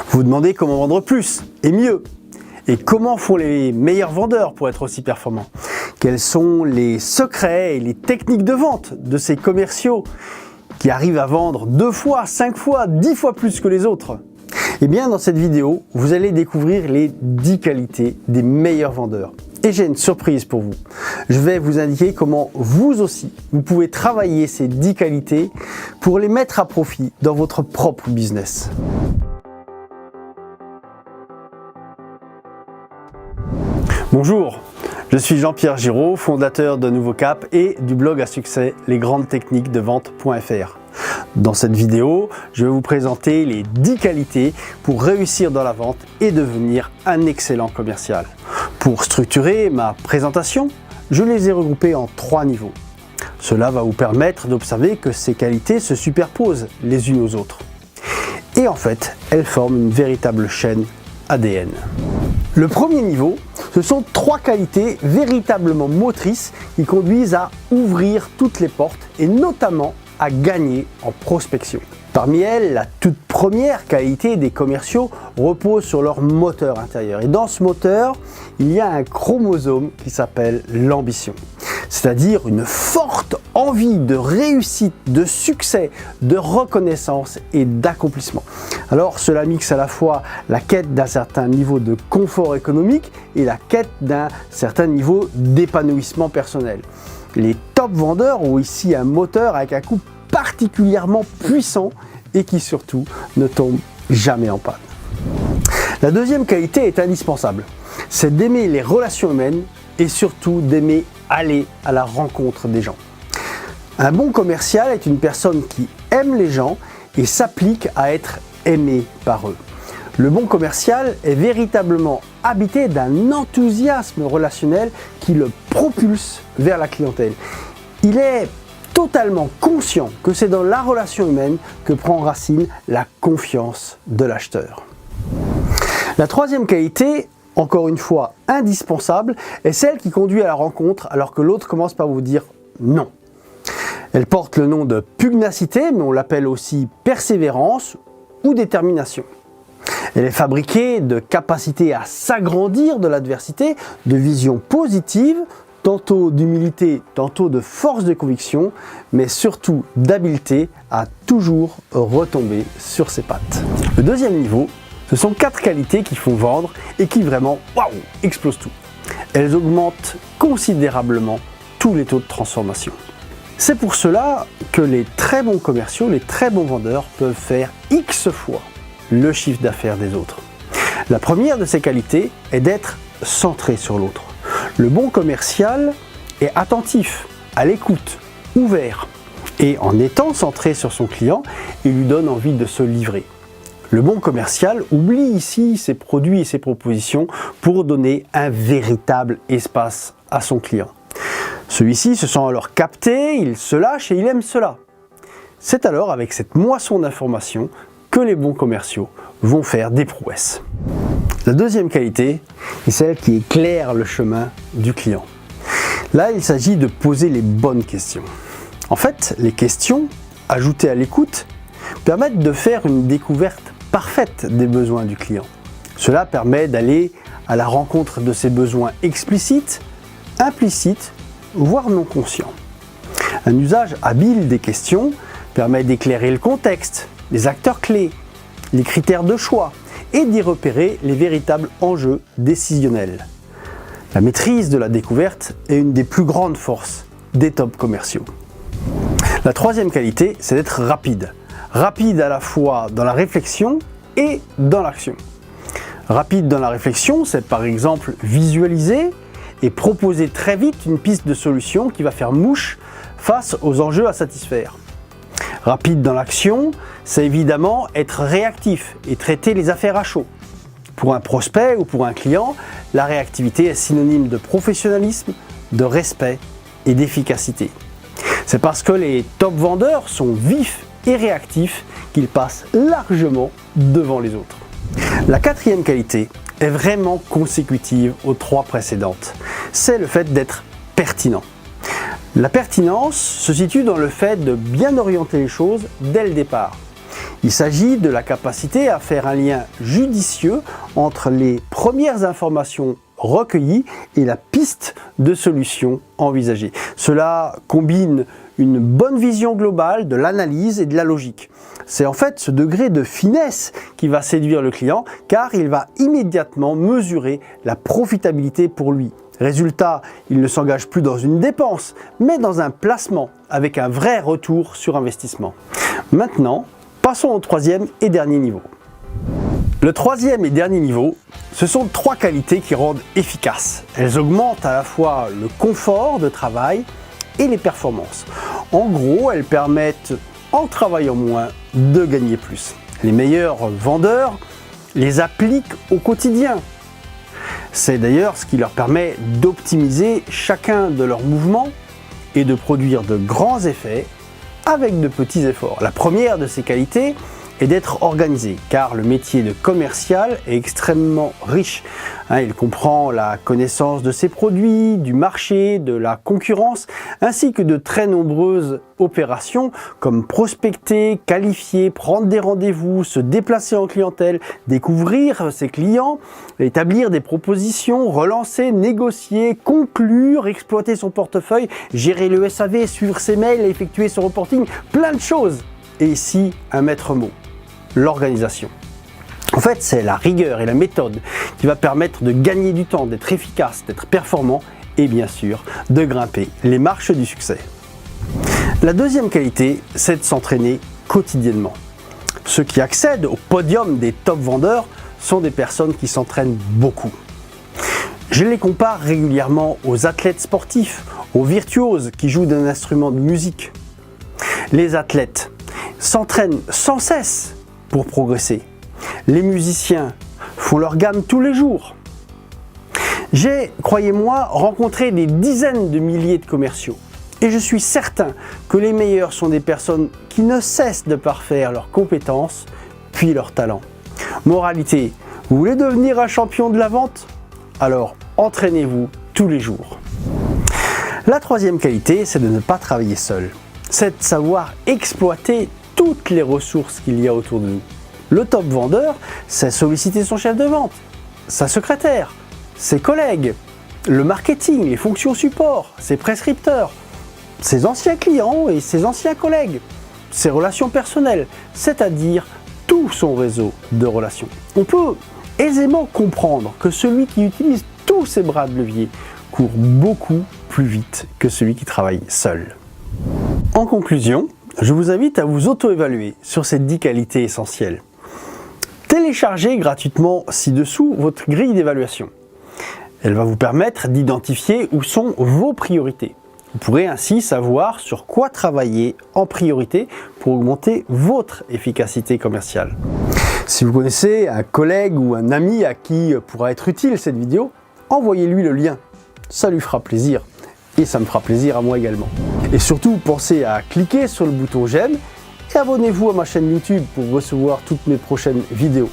Vous vous demandez comment vendre plus et mieux. Et comment font les meilleurs vendeurs pour être aussi performants? Quels sont les secrets et les techniques de vente de ces commerciaux qui arrivent à vendre 2 fois, 5 fois, 10 fois plus que les autres? Eh bien, dans cette vidéo, vous allez découvrir les 10 qualités des meilleurs vendeurs. Et j'ai une surprise pour vous. Je vais vous indiquer comment vous aussi, vous pouvez travailler ces 10 qualités pour les mettre à profit dans votre propre business. Bonjour, je suis Jean-Pierre Giraud, fondateur de Nouveau Cap et du blog à succès lesgrandestechniquesdevente.fr. Dans cette vidéo, je vais vous présenter les 10 qualités pour réussir dans la vente et devenir un excellent commercial. Pour structurer ma présentation, je les ai regroupées en 3 niveaux. Cela va vous permettre d'observer que ces qualités se superposent les unes aux autres. Et en fait, elles forment une véritable chaîne ADN. Le premier niveau, ce sont 3 qualités véritablement motrices qui conduisent à ouvrir toutes les portes et notamment à gagner en prospection. Parmi elles, la toute première qualité des commerciaux repose sur leur moteur intérieur. Et dans ce moteur, il y a un chromosome qui s'appelle l'ambition. C'est-à-dire une forte envie de réussite, de succès, de reconnaissance et d'accomplissement. Alors cela mixe à la fois la quête d'un certain niveau de confort économique et la quête d'un certain niveau d'épanouissement personnel. Les top vendeurs ont ici un moteur avec un coup particulièrement puissant et qui surtout ne tombe jamais en panne. La deuxième qualité est indispensable, c'est d'aimer les relations humaines et surtout d'aimer aller à la rencontre des gens. Un bon commercial est une personne qui aime les gens et s'applique à être aimé par eux. Le bon commercial est véritablement habité d'un enthousiasme relationnel qui le propulse vers la clientèle. Il est totalement conscient que c'est dans la relation humaine que prend racine la confiance de l'acheteur. La troisième qualité, encore une fois indispensable, est celle qui conduit à la rencontre alors que l'autre commence par vous dire non. Elle porte le nom de pugnacité, mais on l'appelle aussi persévérance ou détermination. Elle est fabriquée de capacité à s'agrandir de l'adversité, de vision positive, tantôt d'humilité, tantôt de force de conviction, mais surtout d'habileté à toujours retomber sur ses pattes. Le deuxième niveau, ce sont 4 qualités qui font vendre et qui vraiment, waouh, explosent tout. Elles augmentent considérablement tous les taux de transformation. C'est pour cela que les très bons commerciaux, les très bons vendeurs peuvent faire X fois le chiffre d'affaires des autres. La première de ces qualités est d'être centré sur l'autre. Le bon commercial est attentif, à l'écoute, ouvert. Et en étant centré sur son client, il lui donne envie de se livrer. Le bon commercial oublie ici ses produits et ses propositions pour donner un véritable espace à son client. Celui-ci se sent alors capté, il se lâche et il aime cela. C'est alors avec cette moisson d'informations que les bons commerciaux vont faire des prouesses. La deuxième qualité est celle qui éclaire le chemin du client. Là, il s'agit de poser les bonnes questions. En fait, les questions, ajoutées à l'écoute, permettent de faire une découverte parfaite des besoins du client. Cela permet d'aller à la rencontre de ses besoins explicites, implicites, voire non conscients. Un usage habile des questions permet d'éclairer le contexte, les acteurs clés, les critères de choix et d'y repérer les véritables enjeux décisionnels. La maîtrise de la découverte est une des plus grandes forces des top commerciaux. La troisième qualité, c'est d'être rapide. Rapide à la fois dans la réflexion et dans l'action. Rapide dans la réflexion, c'est par exemple visualiser et proposer très vite une piste de solution qui va faire mouche face aux enjeux à satisfaire. Rapide dans l'action, c'est évidemment être réactif et traiter les affaires à chaud. Pour un prospect ou pour un client, la réactivité est synonyme de professionnalisme, de respect et d'efficacité. C'est parce que les top vendeurs sont vifs et réactifs qu'ils passent largement devant les autres. La quatrième qualité est vraiment consécutive aux 3 précédentes. C'est le fait d'être pertinent. La pertinence se situe dans le fait de bien orienter les choses dès le départ. Il s'agit de la capacité à faire un lien judicieux entre les premières informations recueillies et la piste de solution envisagée. Cela combine une bonne vision globale de l'analyse et de la logique. C'est en fait ce degré de finesse qui va séduire le client car il va immédiatement mesurer la profitabilité pour lui. Résultat, il ne s'engage plus dans une dépense, mais dans un placement avec un vrai retour sur investissement. Maintenant, passons au troisième et dernier niveau. Le troisième et dernier niveau, ce sont 3 qualités qui rendent efficaces. Elles augmentent à la fois le confort de travail et les performances. En gros, elles permettent, en travaillant moins, de gagner plus. Les meilleurs vendeurs les appliquent au quotidien. C'est d'ailleurs ce qui leur permet d'optimiser chacun de leurs mouvements et de produire de grands effets avec de petits efforts. La première de ces qualités est d'être organisé, car le métier de commercial est extrêmement riche. Il comprend la connaissance de ses produits, du marché, de la concurrence, ainsi que de très nombreuses opérations comme prospecter, qualifier, prendre des rendez-vous, se déplacer en clientèle, découvrir ses clients, établir des propositions, relancer, négocier, conclure, exploiter son portefeuille, gérer le SAV, suivre ses mails, effectuer son reporting, plein de choses. Et ici, un maître mot. L'organisation. En fait, c'est la rigueur et la méthode qui va permettre de gagner du temps, d'être efficace, d'être performant et bien sûr de grimper les marches du succès. La deuxième qualité, c'est de s'entraîner quotidiennement. Ceux qui accèdent au podium des top vendeurs sont des personnes qui s'entraînent beaucoup. Je les compare régulièrement aux athlètes sportifs, aux virtuoses qui jouent d'un instrument de musique. Les athlètes s'entraînent sans cesse pour progresser. Les musiciens font leur gamme tous les jours. J'ai, croyez-moi, rencontré des dizaines de milliers de commerciaux et je suis certain que les meilleurs sont des personnes qui ne cessent de parfaire leurs compétences puis leurs talents. Moralité, vous voulez devenir un champion de la vente? Alors entraînez-vous tous les jours. La troisième qualité, c'est de ne pas travailler seul. C'est de savoir exploiter toutes les ressources qu'il y a autour de nous. Le top vendeur, c'est solliciter son chef de vente, sa secrétaire, ses collègues, le marketing, les fonctions support, ses prescripteurs, ses anciens clients et ses anciens collègues, ses relations personnelles, c'est-à-dire tout son réseau de relations. On peut aisément comprendre que celui qui utilise tous ses bras de levier court beaucoup plus vite que celui qui travaille seul. En conclusion, je vous invite à vous auto-évaluer sur ces 10 qualités essentielles. Téléchargez gratuitement ci-dessous votre grille d'évaluation. Elle va vous permettre d'identifier où sont vos priorités. Vous pourrez ainsi savoir sur quoi travailler en priorité pour augmenter votre efficacité commerciale. Si vous connaissez un collègue ou un ami à qui pourra être utile cette vidéo, envoyez-lui le lien. Ça lui fera plaisir et ça me fera plaisir à moi également. Et surtout, pensez à cliquer sur le bouton j'aime et abonnez-vous à ma chaîne YouTube pour recevoir toutes mes prochaines vidéos.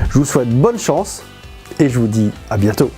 Je vous souhaite bonne chance et je vous dis à bientôt.